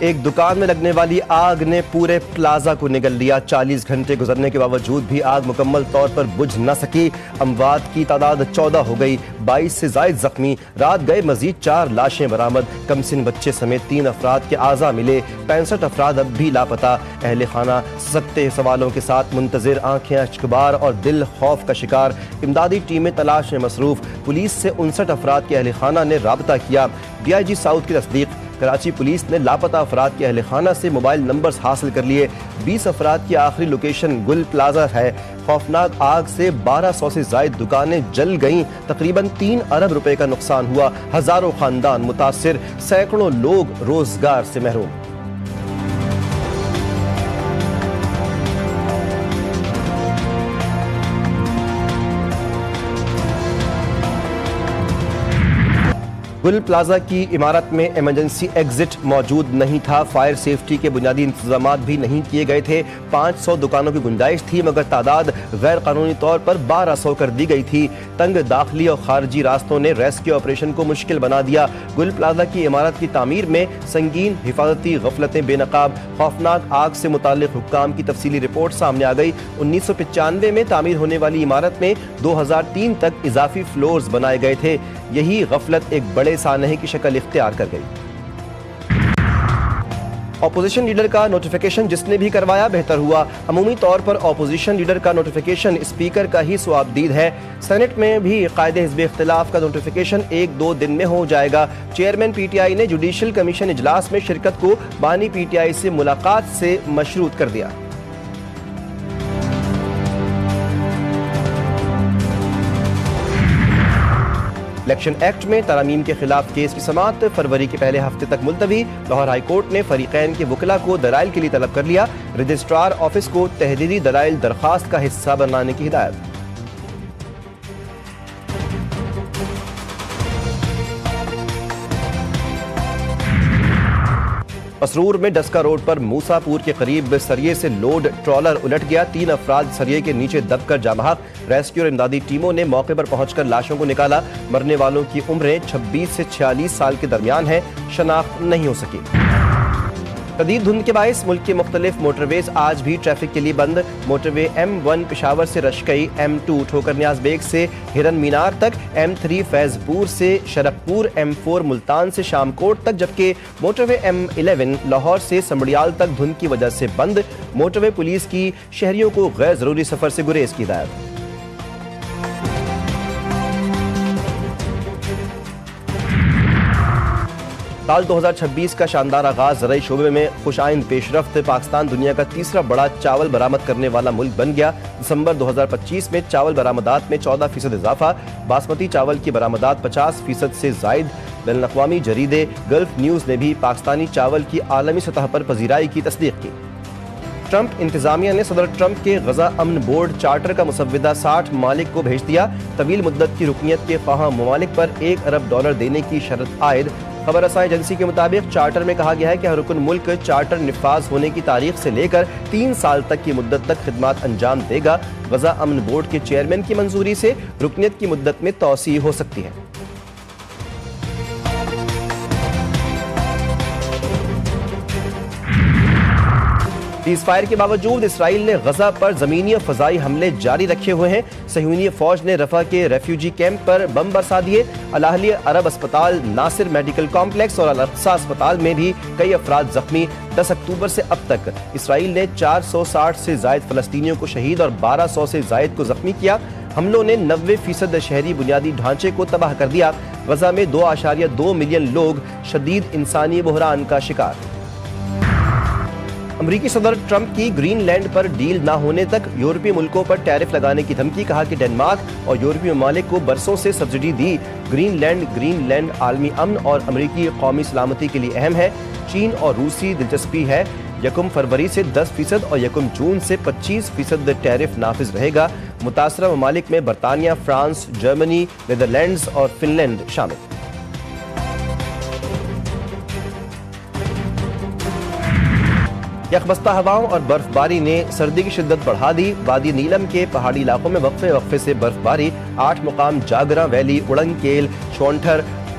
ایک دکان میں لگنے والی آگ نے پورے پلازا کو نگل لیا۔ 40 گھنٹے گزرنے کے باوجود بھی آگ مکمل طور پر بجھ نہ سکی۔ اموات کی تعداد 14 ہو گئی، 22 سے زائد زخمی۔ رات گئے مزید 4 لاشیں برآمد، کمسن بچے سمیت 3 افراد کے اعضاء ملے، 65 افراد اب بھی لاپتہ۔ اہل خانہ سکتے سوالوں کے ساتھ منتظر، آنکھیں اشکبار اور دل خوف کا شکار۔ امدادی ٹیمیں تلاش میں مصروف۔ پولیس سے 59 افراد کے اہل خانہ نے رابطہ کیا۔ DIG ساؤتھ کی تصدیق، کراچی پولیس نے لاپتہ افراد کے اہل خانہ سے موبائل نمبرز حاصل کر لیے۔ 20 افراد کی آخری لوکیشن گل پلازا ہے۔ خوفناک آگ سے 1200 سے زائد دکانیں جل گئیں، تقریباً 3 ارب روپے کا نقصان ہوا، ہزاروں خاندان متاثر، سینکڑوں لوگ روزگار سے محروم۔ گل پلازا کی عمارت میں ایمرجنسی ایگزٹ موجود نہیں تھا، فائر سیفٹی کے بنیادی انتظامات بھی نہیں کیے گئے تھے۔ 500 دکانوں کی گنجائش تھی مگر تعداد غیر قانونی طور پر 1200 کر دی گئی تھی۔ تنگ داخلی اور خارجی راستوں نے ریسکیو آپریشن کو مشکل بنا دیا۔ گل پلازا کی عمارت کی تعمیر میں سنگین حفاظتی غفلتیں بے نقاب۔ خوفناک آگ سے متعلق حکام کی تفصیلی رپورٹ سامنے آ گئی۔ 1995 میں تعمیر ہونے والی عمارت میں 2003 تک اضافی فلورز بنائے گئے تھے۔ یہی غفلت ایک بڑے سانحے کی شکل اختیار کر گئی۔ اپوزیشن لیڈر کا نوٹیفیکیشن جس نے بھی کروایا بہتر ہوا۔ عمومی طور پر اپوزیشن لیڈر کا نوٹیفیکیشن اسپیکر کا ہی ثوابدید ہے۔ سینٹ میں بھی قائد حزب اختلاف کا نوٹیفیکیشن 1-2 دن میں ہو جائے گا۔ چیئرمین PTI نے جوڈیشل کمیشن اجلاس میں شرکت کو بانی PTI سے ملاقات سے مشروط کر دیا۔ الیکشن ایکٹ میں ترامیم کے خلاف کیس کی سماعت فروری کے پہلے ہفتے تک ملتوی۔ لاہور ہائی کورٹ نے فریقین کے وکلاء کو دلائل کے لیے طلب کر لیا۔ رجسٹرار آفس کو تحریری دلائل درخواست کا حصہ بنانے کی ہدایت۔ مسرور میں ڈسکا روڈ پر موسیٰ پور کے قریب سریے سے لوڈ ٹرالر الٹ گیا، 3 افراد سریے کے نیچے دب کر جاں بحق۔ ریسکیو اور امدادی ٹیموں نے موقع پر پہنچ کر لاشوں کو نکالا۔ مرنے والوں کی عمریں 26 سے 46 سال کے درمیان ہیں، شناخت نہیں ہو سکی۔ شدید دھند کے باعث ملک کے مختلف موٹر ویز آج بھی ٹریفک کے لیے بند۔ موٹر وے M1 پشاور سے رشکئی، M2 ٹھوکر نیاز بیگ سے ہرن مینار تک، M3 فیض پور سے شرقپور، M4 ملتان سے شام کوٹ تک، جبکہ موٹر وے M11 لاہور سے سمڑیال تک دھند کی وجہ سے بند۔ موٹر وے پولیس کی شہریوں کو غیر ضروری سفر سے گریز کی ہدایت۔ سال 2026 کا شاندار آغاز، زرعی شعبے میں خوش آئند پیش رفت۔ پاکستان دنیا کا تیسرا بڑا چاول برآمد کرنے والا ملک بن گیا۔ دسمبر 2025 میں چاول برآمدات میں 14% اضافہ، باسمتی چاول کی برآمدات 50% سے زائد۔ بین الاقوامی جریدے گلف نیوز نے بھی پاکستانی چاول کی عالمی سطح پر پذیرائی کی تصدیق کی۔ ٹرمپ انتظامیہ نے صدر ٹرمپ کے غزہ امن بورڈ چارٹر کا مسودہ 60 ممالک کو بھیج دیا۔ طویل مدت کی رکنیت کے خواہاں ممالک پر $1 ارب دینے کی شرط عائد۔ خبر رساں ایجنسی کے مطابق چارٹر میں کہا گیا ہے کہ ہر رکن ملک چارٹر نفاذ ہونے کی تاریخ سے لے کر 3 سال تک کی مدت تک خدمات انجام دے گا۔ غزہ امن بورڈ کے چیئرمین کی منظوری سے رکنیت کی مدت میں توسیع ہو سکتی ہے۔ سیز فائر کے باوجود اسرائیل نے غزہ پر زمینی اور فضائی حملے جاری رکھے ہوئے ہیں۔ صہیونی فوج نے رفح کے ریفیوجی کیمپ پر بم برسا دیے۔ الاہلیہ عرب اسپتال، ناصر میڈیکل کمپلیکس اور الاقصی اسپتال میں بھی کئی افراد زخمی۔ 10 اکتوبر سے اب تک اسرائیل نے 460 سے زائد فلسطینیوں کو شہید اور 1200 سے زائد کو زخمی کیا۔ حملوں نے 90% شہری بنیادی ڈھانچے کو تباہ کر دیا۔ غزہ میں 2.2 ملین لوگ شدید انسانی بحران کا شکار۔ امریکی صدر ٹرمپ کی گرین لینڈ پر ڈیل نہ ہونے تک یورپی ملکوں پر ٹیرف لگانے کی دھمکی، کہا کہ ڈنمارک اور یورپی ممالک کو برسوں سے سبسڈی دی۔ گرین لینڈ عالمی امن اور امریکی قومی سلامتی کے لیے اہم ہے۔ چین اور روسی دلچسپی ہے۔ 1 فروری سے 10% اور 1 جون سے 25% ٹیرف نافذ رہے گا۔ متاثرہ ممالک میں برطانیہ، فرانس، جرمنی، نیدرلینڈز اور فن لینڈ شامل۔ یکبستہ ہواؤں اور برف باری نے سردی کی شدت بڑھا دی۔ وادی نیلم کے پہاڑی علاقوں میں وقفے سے برف باری۔ 8 مقام جاگرا ویلی، اڑنگ کیل، شونٹھر،